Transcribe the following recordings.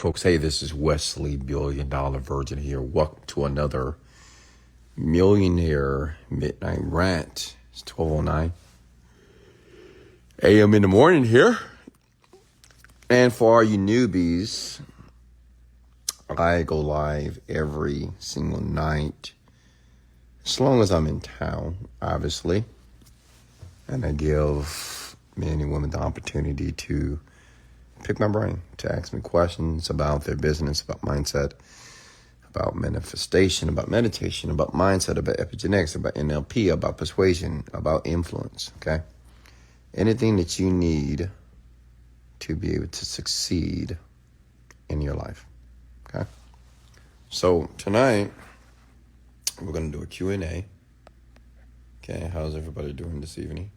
folks. Hey, this is Wesley Virgin here. Welcome to another Millionaire Midnight rant. It's 12:09 a.m. in the morning here. And for all you newbies, I go live every single night, as long as I'm in town, obviously. And I give men and women the opportunity to pick my brain, to ask me questions about their business, about mindset, about manifestation, about meditation, about mindset, about epigenetics, about NLP, about persuasion, about influence, okay? Anything that you need to be able to succeed in your life, okay? So tonight, we're going to do a Q&A. Okay, how's everybody doing this evening?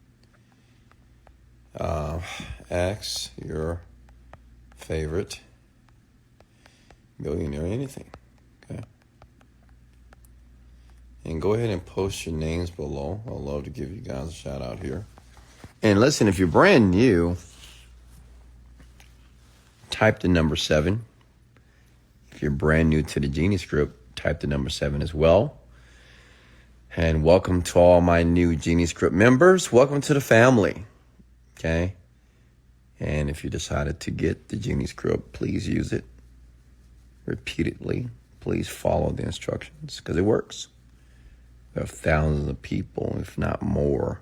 Ask your favorite millionaire anything, okay? And go ahead and post your names below. I'd love to give you guys a shout out here. And listen, if you're brand new, type the number 7. If you're brand new to the Genius Group, type the number 7 as well. And welcome to all my new Genius Group members. Welcome to the family, okay? And if you decided to get the Genius Group, please use it repeatedly. Please follow the instructions because it works. We have thousands of people, if not more,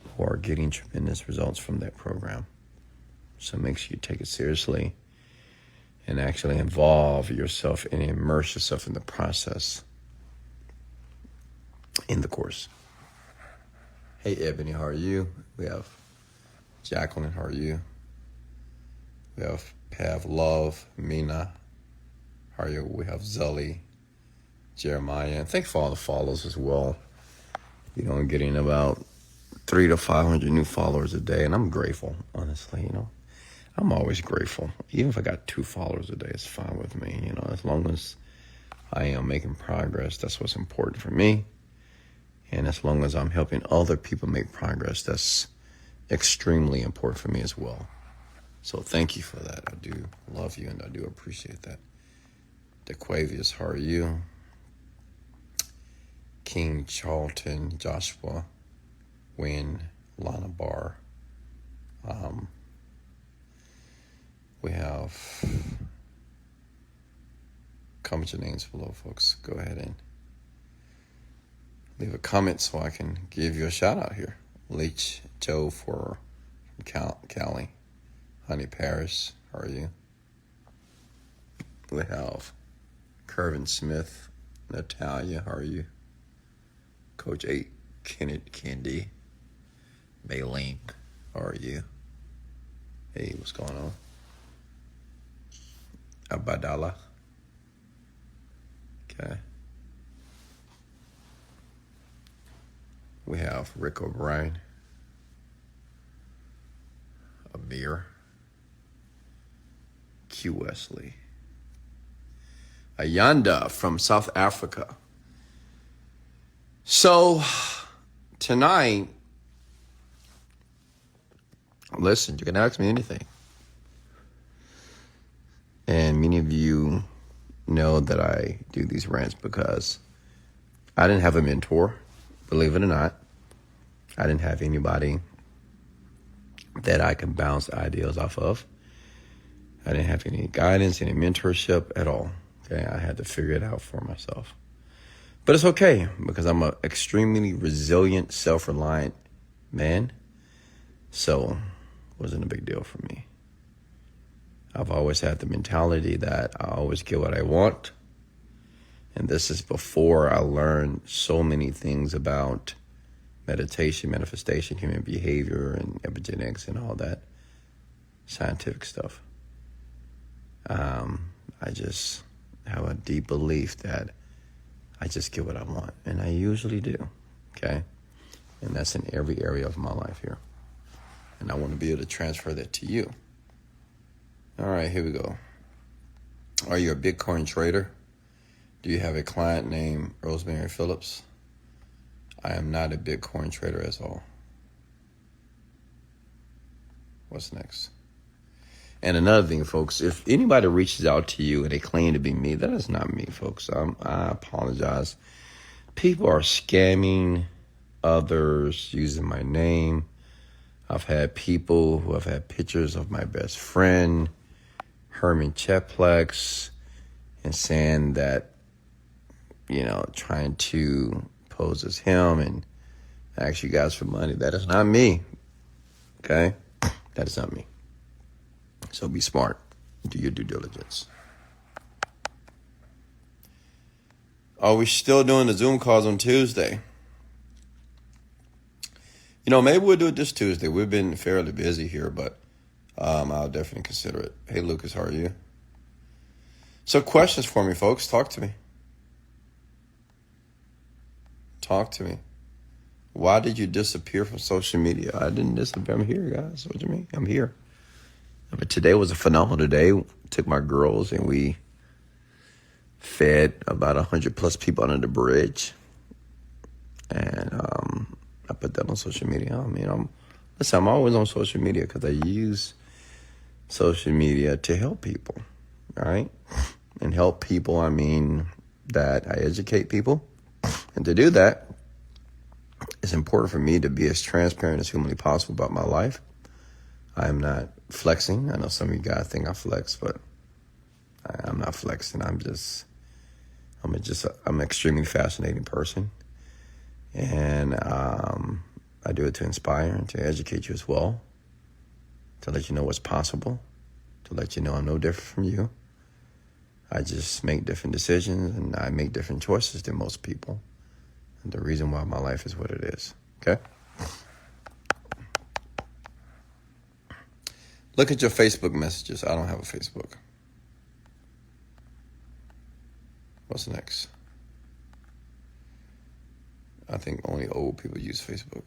who are getting tremendous results from that program. So make sure you take it seriously and actually involve yourself and immerse yourself in the process in the course. Hey, Ebony, how are you? We have Jacqueline, how are you? We have Pav Love, Mina, how are you? We have Zelly, Jeremiah, and thanks for all the follows as well. You know, I'm getting about 300 to 500 new followers a day, and I'm grateful, honestly, you know. I'm always grateful. Even if I got 2 followers a day, it's fine with me, you know, as long as I am making progress, that's what's important for me. And as long as I'm helping other people make progress, that's extremely important for me as well. So thank you for that. I do love you and I do appreciate that. DeQuavius, how are you? King Charlton, Joshua, Wynn, Lana Barr. We have comment your names below, folks. Go ahead and leave a comment so I can give you a shout out here. Leach Joe from Cali. Honey Paris, how are you? We have Kervin Smith, Natalia, how are you? Coach 8, Kenneth Candy, Maylene, how are you? Hey, what's going on? Abadala. Okay. We have Rick O'Brien, Amir, Q Wesley, Ayanda from South Africa. So tonight, listen, you can ask me anything. And many of you know that I do these rants because I didn't have a mentor, believe it or not. I didn't have anybody that I could bounce ideas off of. I didn't have any guidance, any mentorship at all. Okay, I had to figure it out for myself. But it's okay because I'm an extremely resilient, self-reliant man. So it wasn't a big deal for me. I've always had the mentality that I always get what I want. And this is before I learned so many things about meditation, manifestation, human behavior, and epigenetics, and all that scientific stuff. I just have a deep belief that I just get what I want, and I usually do, okay? And that's in every area of my life here. And I want to be able to transfer that to you. All right, here we go. Are you a Bitcoin trader? Do you have a client named Rosemary Phillips? I am not a Bitcoin trader at all. What's next? And another thing, folks, if anybody reaches out to you and they claim to be me, that is not me, folks. I apologize. People are scamming others using my name. I've had people who have had pictures of my best friend, Herman Cheplex, and saying that, trying to pose as him and ask you guys for money. That is not me. Okay? That is not me. So be smart. Do your due diligence. Are we still doing the Zoom calls on Tuesday? Maybe we'll do it this Tuesday. We've been fairly busy here, but I'll definitely consider it. Hey, Lucas, how are you? So questions for me, folks. Talk to me. Talk to me. Why did you disappear from social media? I didn't disappear. I'm here, guys. What do you mean? I'm here. Today was a phenomenal day. Took my girls and we fed about 100 plus people under the bridge. And I put that on social media. I'm always on social media because I use social media to help people, all right? And help people, I mean that I educate people. And to do that, it's important for me to be as transparent as humanly possible about my life. I'm not flexing. I know some of you guys think I flex, but I'm not flexing. I'm an extremely fascinating person. And I do it to inspire and to educate you as well, to let you know what's possible, to let you know I'm no different from you. I just make different decisions and I make different choices than most people. And the reason why my life is what it is. Okay? Look at your Facebook messages. I don't have a Facebook. What's next? I think only old people use Facebook.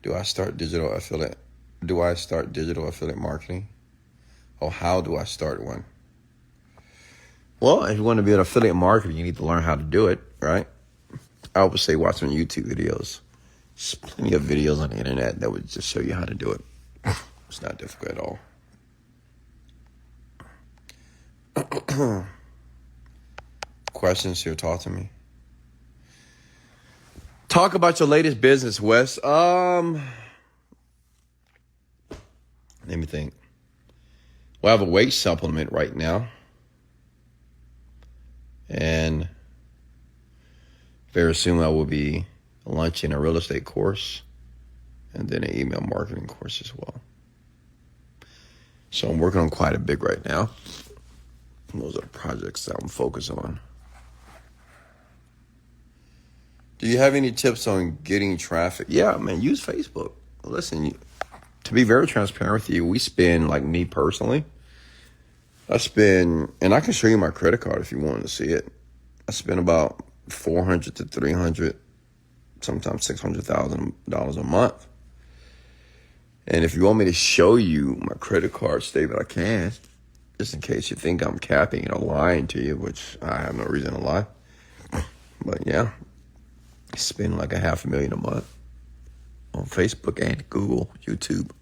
Do I start digital affiliate marketing? Or how do I start one? Well, if you want to be an affiliate marketer, you need to learn how to do it, right? I would say watch some YouTube videos. There's plenty of videos on the internet that would just show you how to do it. It's not difficult at all. Questions here, talk to me. Talk about your latest business, Wes. Let me think. Well, I have a weight supplement right now. And very soon I will be launching a real estate course and then an email marketing course as well. So I'm working on quite a bit right now. Those are the projects that I'm focused on. Do you have any tips on getting traffic? Yeah, man, use Facebook. Listen, to be very transparent with you, we spend, like me personally, and I can show you my credit card if you wanted to see it. I spend about $400 to $300, sometimes $600,000 a month. And if you want me to show you my credit card statement, I can, just in case you think I'm capping or lying to you, which I have no reason to lie. But yeah, I spend like $500,000 a month on Facebook and Google, YouTube.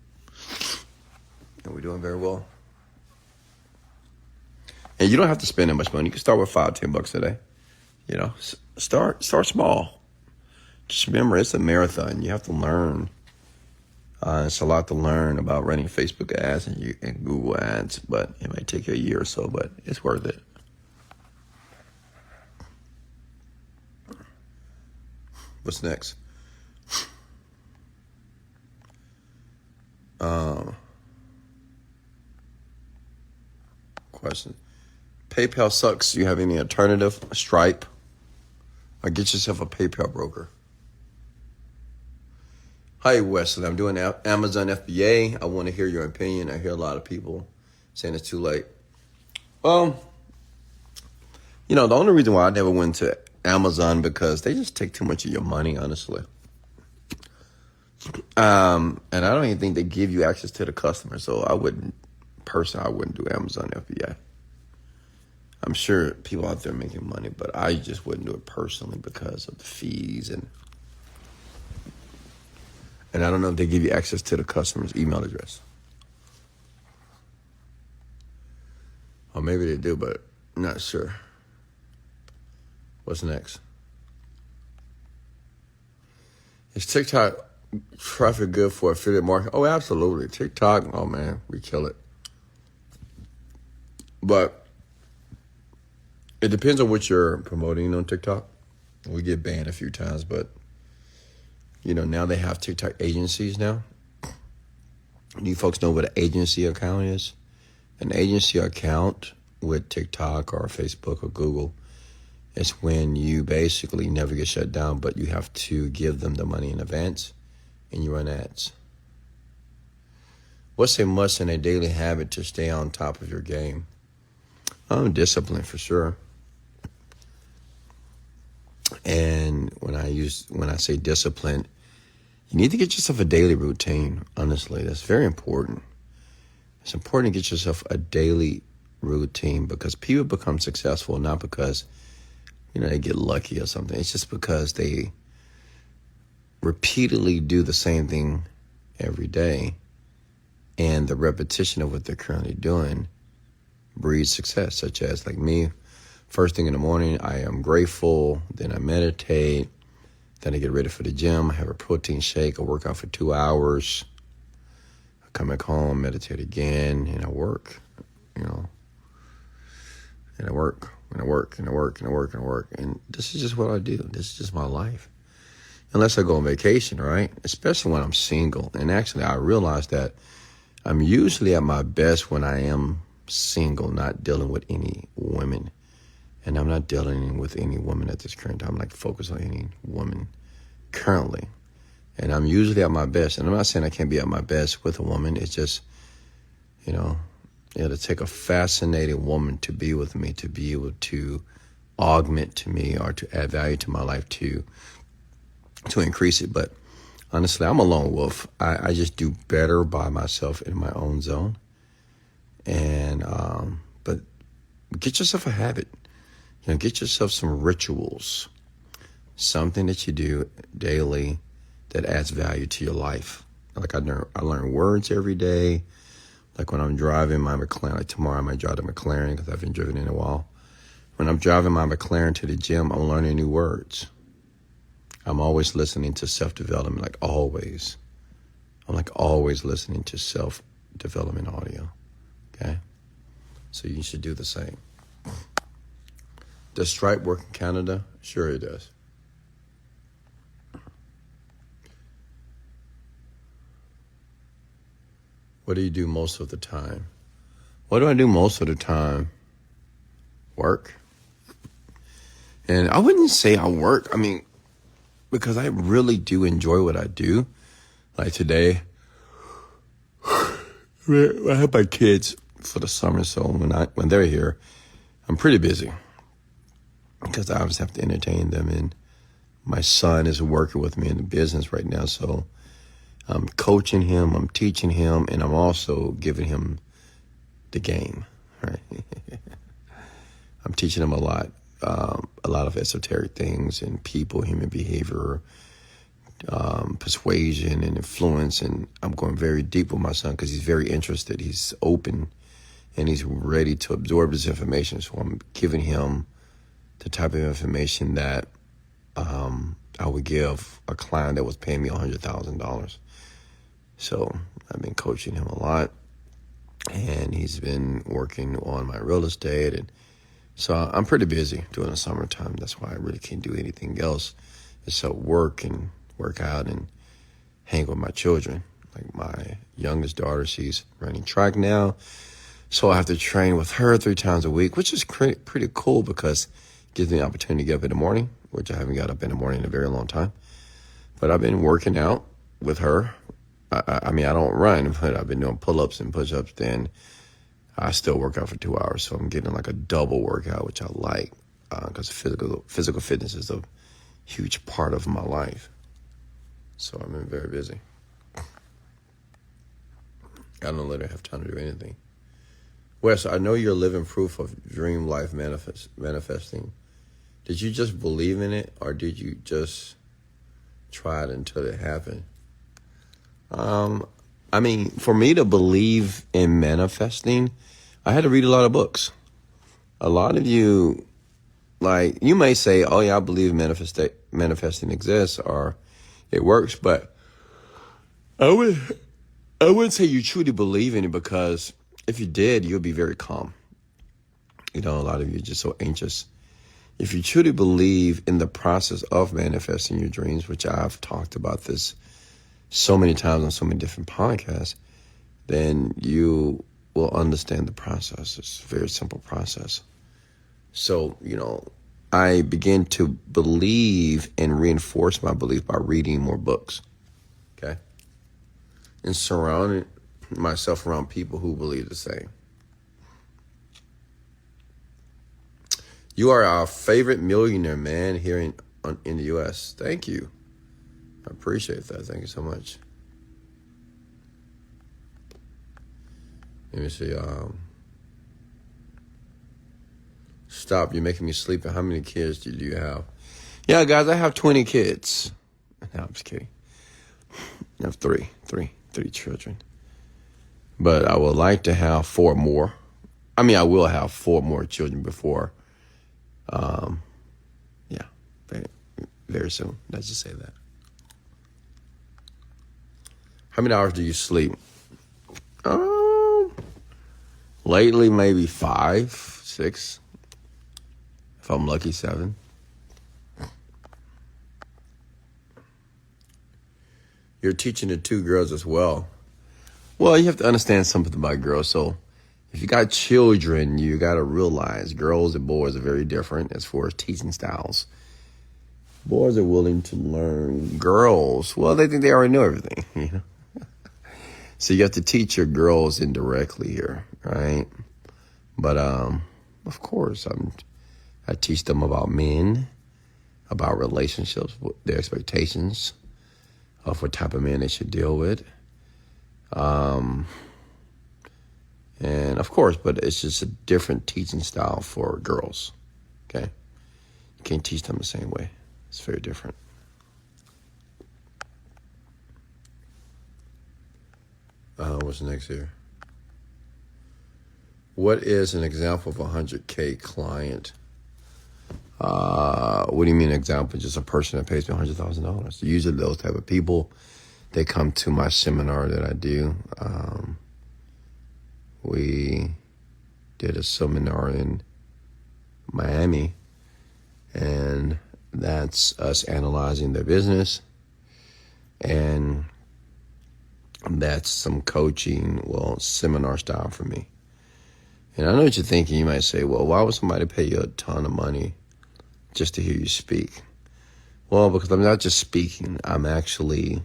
And we're doing very well. And you don't have to spend that much money. You can start with $5-10 a day. Start small. Just remember, it's a marathon. You have to learn. It's a lot to learn about running Facebook ads and Google ads, but it might take you a year or so, but it's worth it. What's next? Question. PayPal sucks. Do you have any alternative? Stripe? Or get yourself a PayPal broker. Hi, Wesley. I'm doing Amazon FBA. I want to hear your opinion. I hear a lot of people saying it's too late. Well, the only reason why I never went to Amazon because they just take too much of your money, honestly. And I don't even think they give you access to the customer. So I wouldn't do Amazon FBA. I'm sure people out there making money, but I just wouldn't do it personally because of the fees and I don't know if they give you access to the customer's email address. Or maybe they do, but I'm not sure. What's next? Is TikTok traffic good for affiliate marketing? Oh, absolutely. TikTok, oh man, we kill it. But it depends on what you're promoting on TikTok. We get banned a few times, but now they have TikTok agencies now. Do you folks know what an agency account is? An agency account with TikTok or Facebook or Google is when you basically never get shut down, but you have to give them the money in advance and you run ads. What's a must and a daily habit to stay on top of your game? Discipline for sure. And when I say discipline, you need to get yourself a daily routine. Honestly, that's very important. It's important to get yourself a daily routine because people become successful not because they get lucky or something. It's just because they repeatedly do the same thing every day, and the repetition of what they're currently doing breeds success. Such as like me, first thing in the morning, I am grateful. Then I meditate. Then I get ready for the gym. I have a protein shake. I work out for 2 hours. I come back home, meditate again, and I work. And I work. And I work, and I work, and I work, and I work. And this is just what I do. This is just my life. Unless I go on vacation, right? Especially when I'm single. And actually, I realize that I'm usually at my best when I am single, not dealing with any women. And I'm not dealing with any woman at this current time. I'm like focused on any woman currently. And I'm usually at my best. And I'm not saying I can't be at my best with a woman. It's just, it'll take a fascinating woman to be with me, to be able to augment to me or to add value to my life to increase it. But honestly, I'm a lone wolf. I just do better by myself in my own zone. And but get yourself a habit. Get yourself some rituals, something that you do daily that adds value to your life. Like I learn words every day. Like when I'm driving my McLaren, like tomorrow I might drive the McLaren because I haven't driven in a while. When I'm driving my McLaren to the gym, I'm learning new words. I'm always listening to self-development, like always. I'm like always listening to self-development audio, okay? So you should do the same. Does Stripe work in Canada? Sure it does. What do you do most of the time? What do I do most of the time? Work. And I wouldn't say I work. Because I really do enjoy what I do. Like today, I have my kids for the summer, so when they're here, I'm pretty busy because I always have to entertain them. And my son is working with me in the business right now, so I'm coaching him, I'm teaching him, and I'm also giving him the game. Right? I'm teaching him a lot of esoteric things and people, human behavior, persuasion and influence. And I'm going very deep with my son because he's very interested. He's open and he's ready to absorb this information. So I'm giving him the type of information that I would give a client that was paying me $100,000. So I've been coaching him a lot, and he's been working on my real estate. And so I'm pretty busy during the summertime. That's why I really can't do anything else except work and work out and hang with my children. Like my youngest daughter, she's running track now. So I have to train with her 3 times a week, which is pretty cool because it gives me the opportunity to get up in the morning, which I haven't got up in the morning in a very long time. But I've been working out with her. I don't run, but I've been doing pull-ups and push-ups. Then I still work out for 2 hours, so I'm getting like a double workout, which I like because physical fitness is a huge part of my life. So I've been very busy. I don't literally have time to do anything. Wes, I know you're living proof of dream life manifesting. Did you just believe in it, or did you just try it until it happened? For me to believe in manifesting, I had to read a lot of books. A lot of you, like, you may say, oh yeah, I believe manifesting exists or it works, but I wouldn't say you truly believe in it, because if you did, you'll be very calm. A lot of you are just so anxious. If you truly believe in the process of manifesting your dreams, which I've talked about this so many times on so many different podcasts, then you will understand the process. It's a very simple process. So, I begin to believe and reinforce my belief by reading more books, okay? And surrounding myself around people who believe the same. You are our favorite millionaire man here in the U.S. Thank you. I appreciate that. Thank you so much. Let me see. Stop. You're making me sleepy. How many kids do you have? Yeah, guys, I have 20 kids. No, I'm just kidding. I have three children. But I would like to have 4 more. I will have 4 more children before. Very, very soon. Let's just say that. How many hours do you sleep? Lately, maybe 5, 6. If I'm lucky, 7. You're teaching the 2 girls as well. Well, you have to understand something about girls. So if you got children, you got to realize girls and boys are very different as far as teaching styles. Boys are willing to learn. Girls, well, they think they already know everything, So you have to teach your girls indirectly here, right? But of course, I teach them about men, about relationships, their expectations of what type of man they should deal with. And of course, but it's just a different teaching style for girls, okay? You can't teach them the same way. It's very different. What's next here? What is an example of a 100K client? What do you mean example? Just a person that pays me $100,000. Usually those type of people, they come to my seminar that I do. We did a seminar in Miami, and that's us analyzing their business, and that's some coaching, seminar style for me. And I know what you're thinking. You might say, well, why would somebody pay you a ton of money just to hear you speak? Well, because I'm not just speaking, I'm actually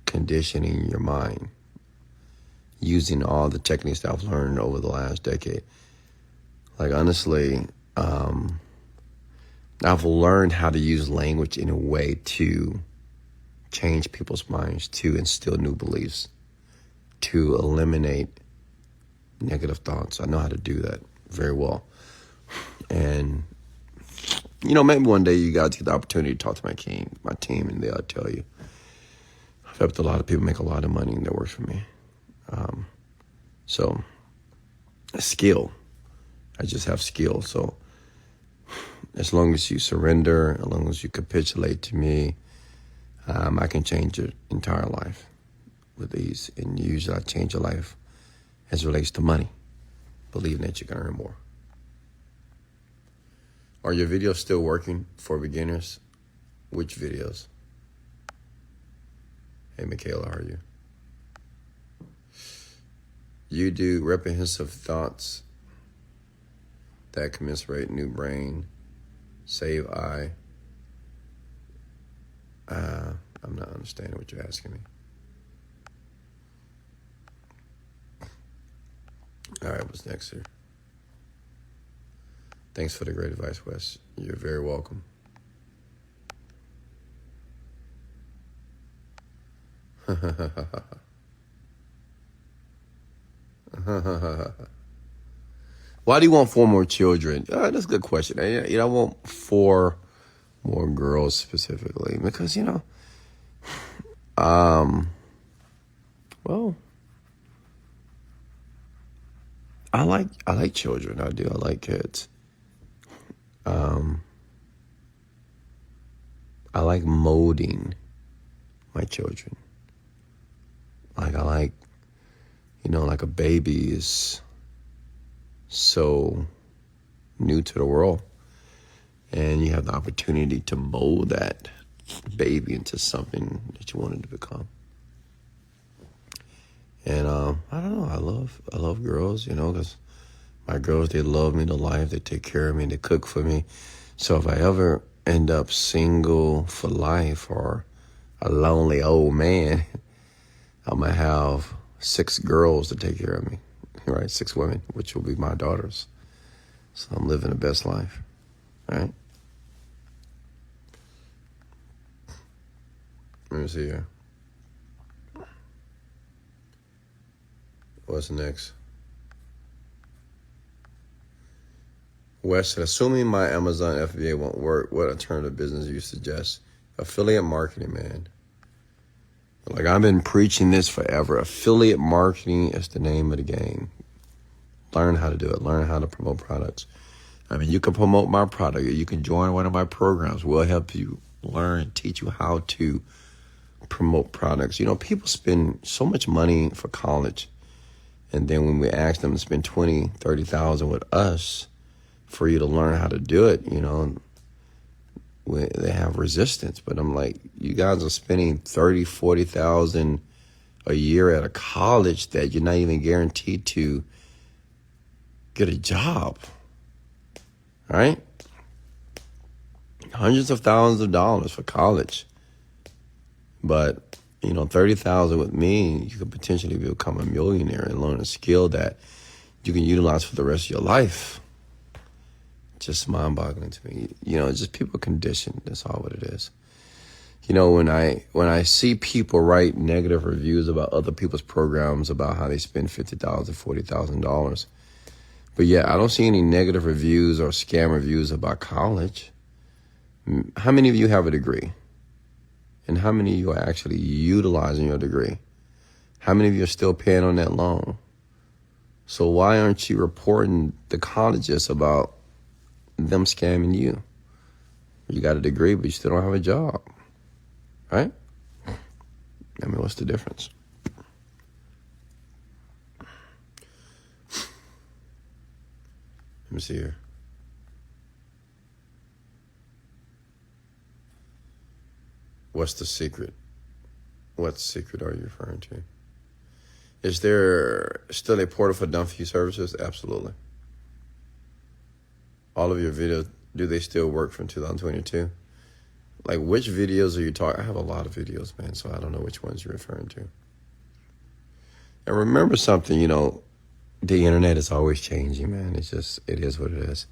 conditioning your mind using all the techniques that I've learned over the last decade. Like, honestly, I've learned how to use language in a way to change people's minds, to instill new beliefs, to eliminate negative thoughts. I know how to do that very well. And, maybe one day you guys get the opportunity to talk to my team, and they'll tell you. I've helped a lot of people make a lot of money, and that works for me. So, a skill. I just have skill. So, as long as you surrender, as long as you capitulate to me, I can change your entire life with ease. And usually I change your life as it relates to money, believing that you can earn more. Are your videos still working for beginners? Which videos? Hey, Michaela, how are you? You do reprehensive thoughts that commiserate new brain, save I. I'm not understanding what you're asking me. All right, what's next here? Thanks for the great advice, Wes. You're very welcome. Why do you want 4 more children? That's a good question. I want 4 more girls specifically because, I like children. I do. I like kids. I like molding my children. Like I like, like a baby is so new to the world, and you have the opportunity to mold that baby into something that you wanted to become. And I don't know. I love girls, because my girls, they love me to life. They take care of me. They cook for me. So if I ever end up single for life or a lonely old man, I'm gonna have 6 girls to take care of me, right? 6 women, which will be my daughters. So I'm living the best life, right? Let me see here. What's next? Wes said, assuming my Amazon FBA won't work, what alternative business do you suggest? Affiliate marketing, man. Like, I've been preaching this forever. Affiliate marketing is the name of the game. Learn how to do it. Learn how to promote products. I mean, you can promote my product. You can join one of my programs. We'll help you learn, teach you how to promote products. People spend so much money for college. And then when we ask them to spend $20,000, $30,000 with us for you to learn how to do it, they have resistance. But I'm like, you guys are spending $30,000, $40,000 a year at a college that you're not even guaranteed to get a job, right? Hundreds of thousands of dollars for college. But, $30,000 with me, you could potentially become a millionaire and learn a skill that you can utilize for the rest of your life. Just mind-boggling to me. Just people conditioned. That's all what it is. When I see people write negative reviews about other people's programs, about how they spend $50,000, $40,000, but yeah, I don't see any negative reviews or scam reviews about college. How many of you have a degree? And how many of you are actually utilizing your degree? How many of you are still paying on that loan? So why aren't you reporting the colleges about them scamming you? You got a degree, but you still don't have a job, right? I mean, what's the difference? Let me see here. What's the secret? What secret are you referring to? Is there still a portal for done-for-you services? Absolutely. All of your videos, do they still work from 2022? Like, which videos are you talking? I have a lot of videos, man, so I don't know which ones you're referring to. And remember something, the internet is always changing, man. It is what it is.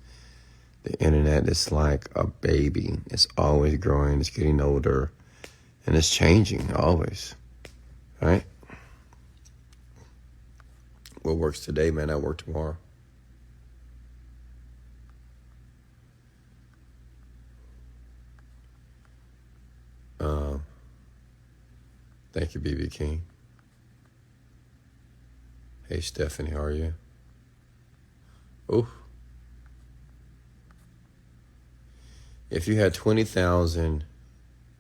The internet is like a baby. It's always growing. It's getting older. And it's changing always, right? What works today may not work tomorrow. Thank you, BB King. Hey, Stephanie, how are you? Ooh. If you had $20,000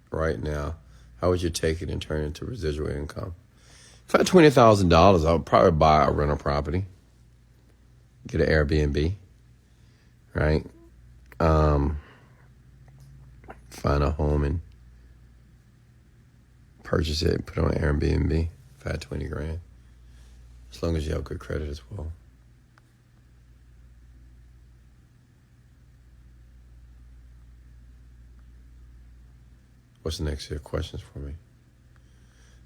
right now, how would you take it and turn it into residual income? If I had $20,000, I would probably buy a rental property, get an Airbnb, right? Find a home and purchase it, put it on Airbnb. If I had 20 grand, as long as you have good credit as well. What's the next set of questions for me?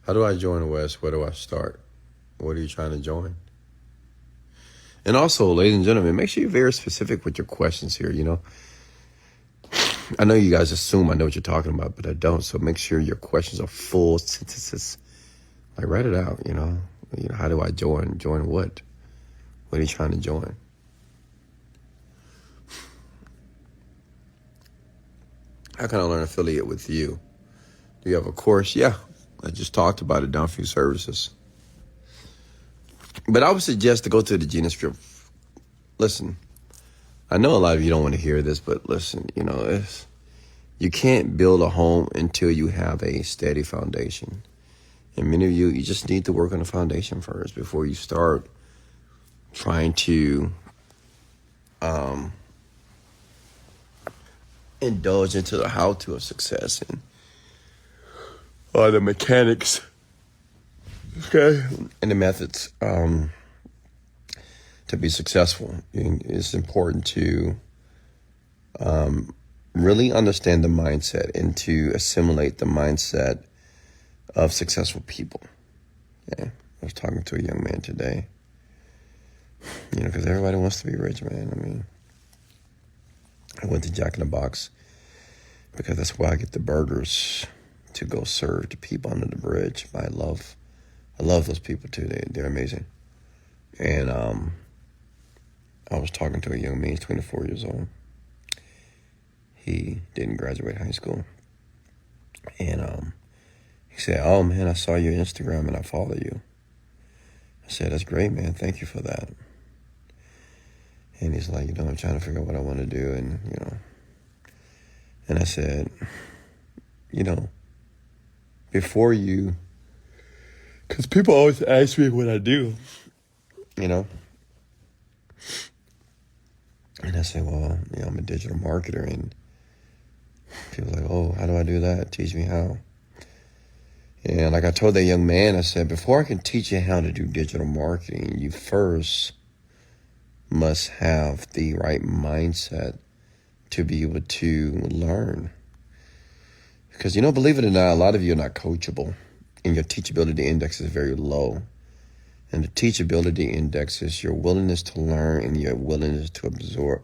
How do I join West? Where do I start? What are you trying to join? And also, ladies and gentlemen, make sure you're very specific with your questions here, I know you guys assume I know what you're talking about, but I don't. So make sure your questions are full sentences. Like, write it out, how do I join? Join what? What are you trying to join? How can I learn affiliate with you? Do you have a course? Yeah, I just talked about it, done for you services. But I would suggest to go to the Genius Script listen, I know a lot of you don't want to hear this, but listen, you can't build a home until you have a steady foundation. And many of you just need to work on the foundation first before you start trying to indulge into the how-to of success and the mechanics, okay, and the methods to be successful. And it's important to really understand the mindset and to assimilate the mindset of successful people. Okay? I was talking to a young man today, because everybody wants to be rich, man. I mean, I went to Jack in the Box because that's where I get the burgers to go serve to people under the bridge. I love those people too. They're amazing. And I was talking to a young man, he's 24 years old. He didn't graduate high school. And he said, "Oh man, I saw your Instagram and I follow you." I said, "That's great, man. Thank you for that." And he's like, "I'm trying to figure out what I want to do." And I said, before you, because people always ask me what I do, and I say, "Well, I'm a digital marketer." And people are like, "Oh, how do I do that? Teach me how." And like I told that young man, I said, before I can teach you how to do digital marketing, you first must have the right mindset to be able to learn. Because, believe it or not, a lot of you are not coachable, and your teachability index is very low. And the teachability index is your willingness to learn and your willingness to absorb.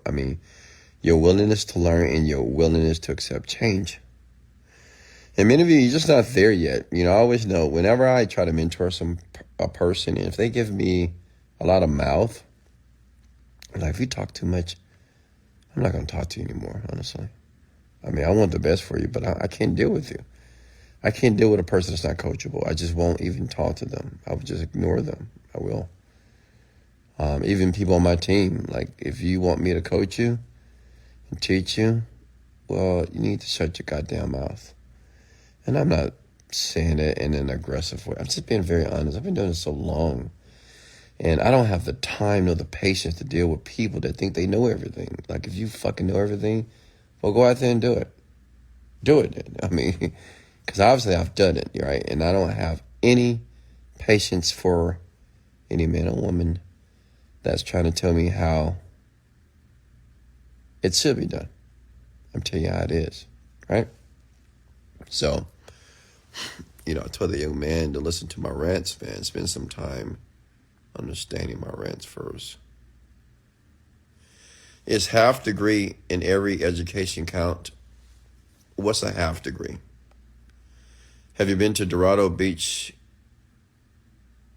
Your willingness to learn and your willingness to accept change. And many of you, you're just not there yet. I always know whenever I try to mentor a person, and if they give me a lot of mouth, like, if you talk too much, I'm not going to talk to you anymore, honestly. I want the best for you, but I can't deal with you. I can't deal with a person that's not coachable. I just won't even talk to them. I would just ignore them. I will. Even people on my team, like, if you want me to coach you and teach you, well, you need to shut your goddamn mouth. And I'm not saying it in an aggressive way. I'm just being very honest. I've been doing this so long. And I don't have the time nor the patience to deal with people that think they know everything. Like, if you fucking know everything, well, go out there and do it. Do it. Because obviously I've done it, right? And I don't have any patience for any man or woman that's trying to tell me how it should be done. I'm telling you how it is, right? So, I told the young man to listen to my rants, man. Spend some time understanding my rants first. Is half degree in every education count? What's a half degree? Have you been to Dorado Beach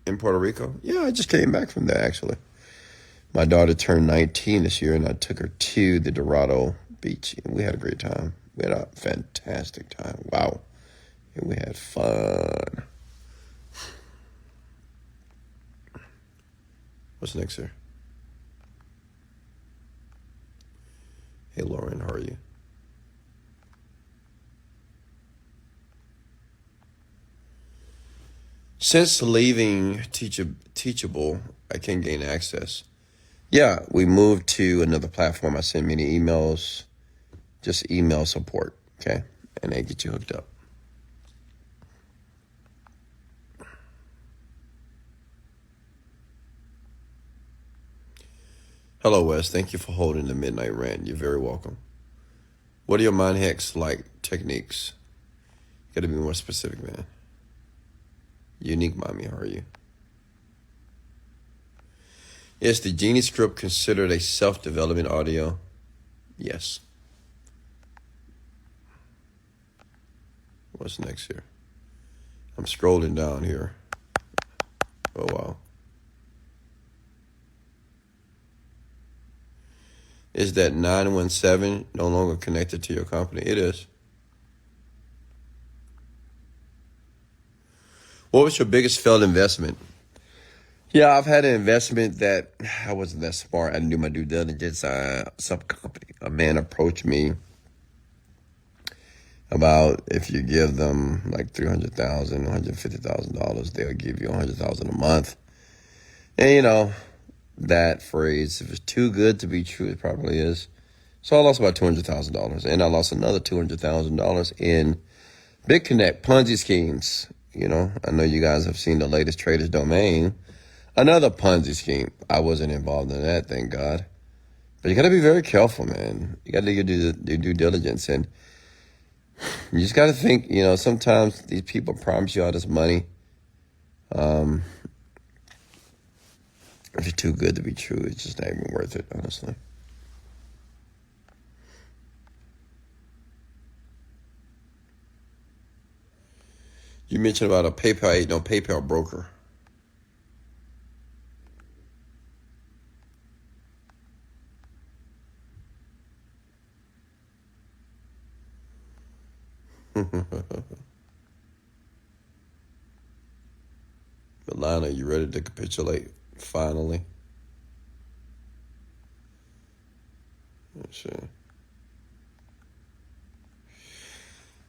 in Puerto Rico? Yeah, I just came back from there, actually. My daughter turned 19 this year, and I took her to the Dorado Beach, and we had a great time. We had a fantastic time. Wow. And we had fun. What's next here? Hey, Lauren, how are you? Since leaving Teachable, I can gain access. Yeah, we moved to another platform. I send many emails, just email support, okay? And they get you hooked up. Hello, Wes. Thank you for holding the Midnight Rant. You're very welcome. What are your mind hacks like techniques? Got to be more specific, man. Unique Mommy, how are you? Is the Genie script considered a self-development audio? Yes. What's next here? I'm scrolling down here. Oh, wow. Is that 917 no longer connected to your company? It is. What was your biggest failed investment? Yeah, I've had an investment that I wasn't that smart. I didn't do my due diligence. Some company, a man approached me about if you give them like $300,000, $150,000, they'll give you $100,000 a month. And that phrase, if it's too good to be true, it probably is. So I lost about $200,000, and I lost another $200,000 in Big Connect Ponzi schemes. I know you guys have seen the latest Trader's Domain. Another Ponzi scheme. I wasn't involved in that, thank God. But you got to be very careful, man. You got to do your due diligence. And you just got to think, sometimes these people promise you all this money. If it's too good to be true, it's just not even worth it, honestly. You mentioned about a PayPal broker. Milana, you ready to capitulate? Finally. Let's see.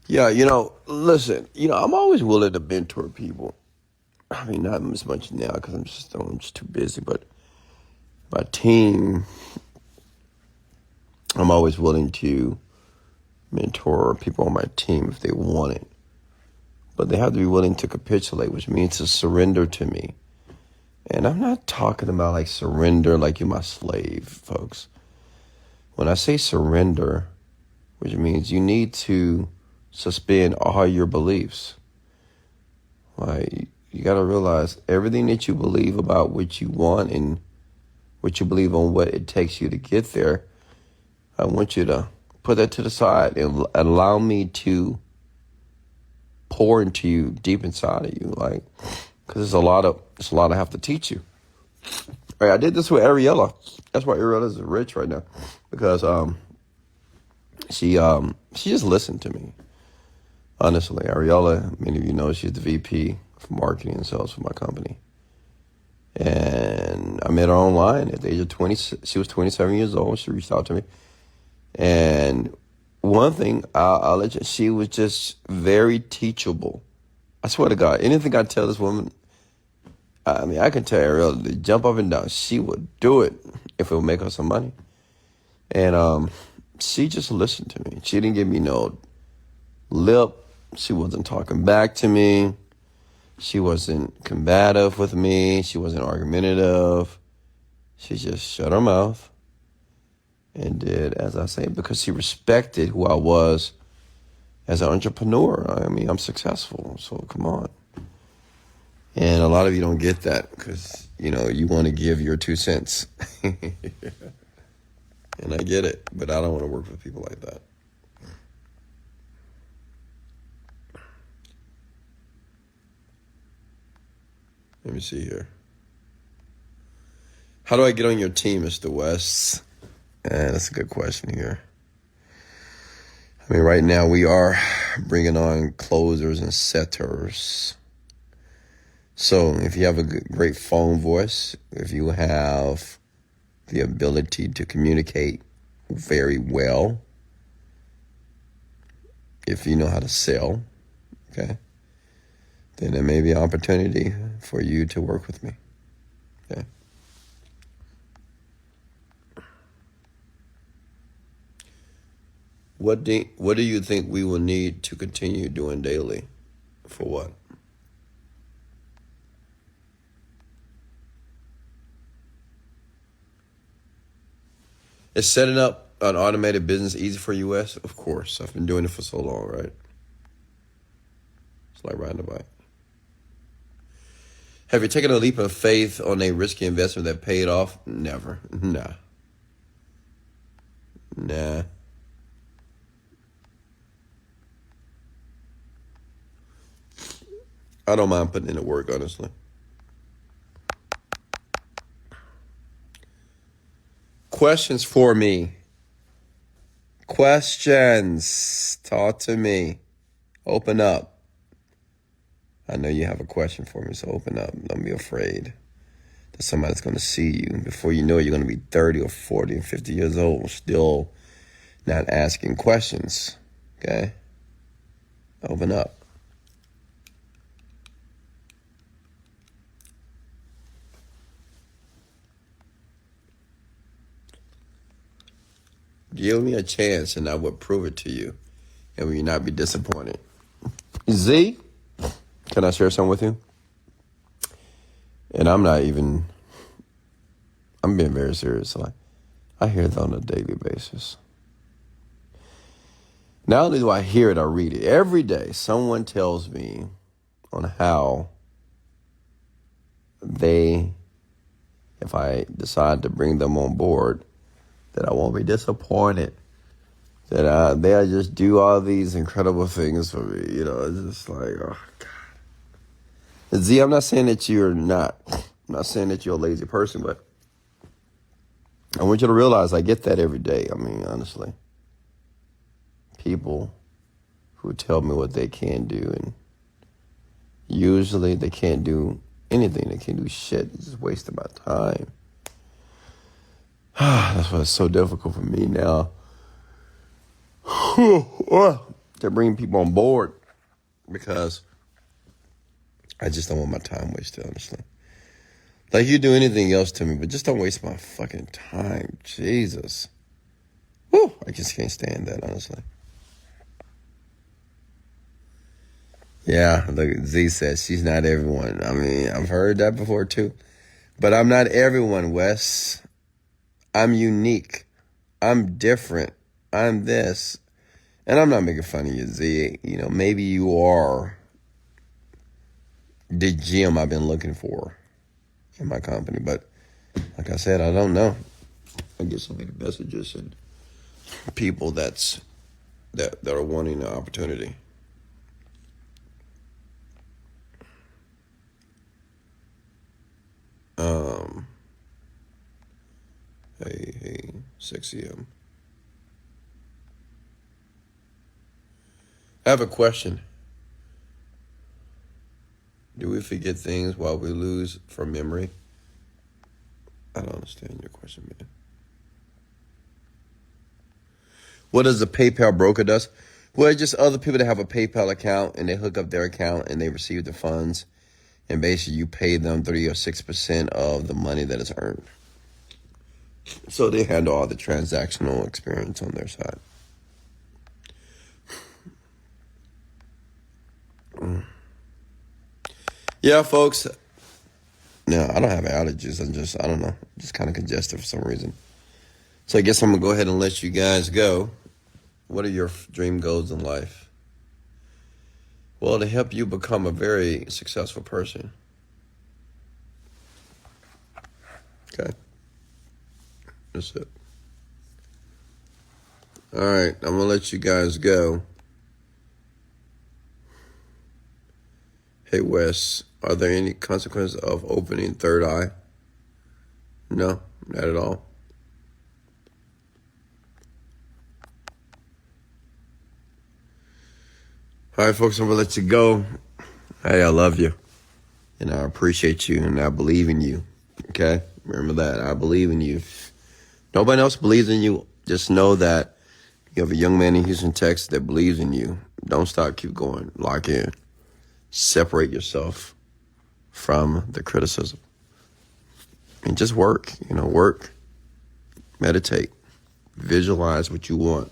Yeah, listen, I'm always willing to mentor people. I mean, not as much now because I'm just too busy, but my team, I'm always willing to mentor people on my team if they want it. But they have to be willing to capitulate, which means to surrender to me. And I'm not talking about like surrender like you're my slave, folks. When I say surrender, which means you need to suspend all your beliefs. Like, you got to realize everything that you believe about what you want and what you believe on what it takes you to get there, I want you to put that to the side and allow me to pour into you deep inside of you, like, because there's a lot I have to teach you. All right, I did this with Ariella. That's why Ariella is rich right now, because she just listened to me. Honestly, Ariella, many of you know, she's the VP for marketing and sales for my company. And I met her online at the age of 20. She was 27 years old. She reached out to me. And one thing, I'll let you, she was just very teachable. I swear to God, anything I tell this woman, I mean, I can tell Ariella to jump up and down. She would do it if it would make her some money. And she just listened to me. She didn't give me no lip. She wasn't talking back to me. She wasn't combative with me. She wasn't argumentative. She just shut her mouth and did as I say, because she respected who I was as an entrepreneur. I mean, I'm successful, so come on. And a lot of you don't get that because, you want to give your 2 cents. And I get it, but I don't want to work with people like that. Let me see here. How do I get on your team, Mr. West? That's a good question here. I mean, right now we are bringing on closers and setters. So if you have a great phone voice, if you have the ability to communicate very well, if you know how to sell, okay, then there may be an opportunity for you to work with me. Okay. What do you think we will need to continue doing daily? For what? Is setting up an automated business easy for you, Wes? Of course. I've been doing it for so long, right? It's like riding a bike. Have you taken a leap of faith on a risky investment that paid off? Never. Nah. I don't mind putting in the work, honestly. Questions for me. Questions. Talk to me. Open up. I know you have a question for me, so open up. Don't be afraid. that somebody's going to see you. Before you know it, you're going to be 30 or 40 and 50 years old, still not asking questions. Okay? Open up. Give me a chance and I will prove it to you. And will you not be disappointed? Z, can I share something with you? And I'm being very serious. Like, I hear that on a daily basis. Not only do I hear it, I read it. Every day, someone tells me on how if I decide to bring them on board, that I won't be disappointed. That they'll just do all these incredible things for me. You know, it's just like, oh, God. Z, I'm not saying that I'm not saying that you're a lazy person, but I want you to realize I get that every day. I mean, honestly. People who tell me what they can do, and usually they can't do anything. They can't do shit. It's just wasting my time. That's why it's so difficult for me now to bring people on board, because I just don't want my time wasted, honestly. Like, you do anything else to me, but just don't waste my fucking time. Jesus. Whew, I just can't stand that, honestly. Yeah, look, Z says she's not everyone. I mean, I've heard that before too. But I'm not everyone, Wes. I'm unique. I'm different. I'm this. And I'm not making fun of you, Z. You know, maybe you are the gem I've been looking for in my company. But like I said, I don't know. I get so many messages and people that are wanting the opportunity. Hey, 6 a.m. I have a question. Do we forget things while we lose from memory? I don't understand your question, man. What does a PayPal broker does? Well, it's just other people that have a PayPal account and they hook up their account and they receive the funds. And basically you pay them 3 or 6% of the money that is earned. So they handle all the transactional experience on their side. Yeah, folks. No, I don't have allergies. I don't know, just kind of congested for some reason. So I guess I'm going to go ahead and let you guys go. What are your dream goals in life? Well, to help you become a very successful person. Okay. That's it. All right, I'm going to let you guys go. Hey, Wes, are there any consequences of opening third eye? No, not at all. All right, folks, I'm going to let you go. Hey, I love you. And I appreciate you, and I believe in you. Okay? Remember that. I believe in you. Nobody else believes in you. Just know that you have a young man in Houston, Texas that believes in you. Don't stop. Keep going. Lock in. Separate yourself from the criticism. And just work. Work. Meditate. Visualize what you want.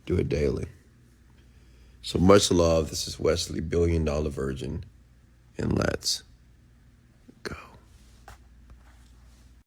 Do it daily. So much love. This is Wesley, $1 Billion Virgin, and let's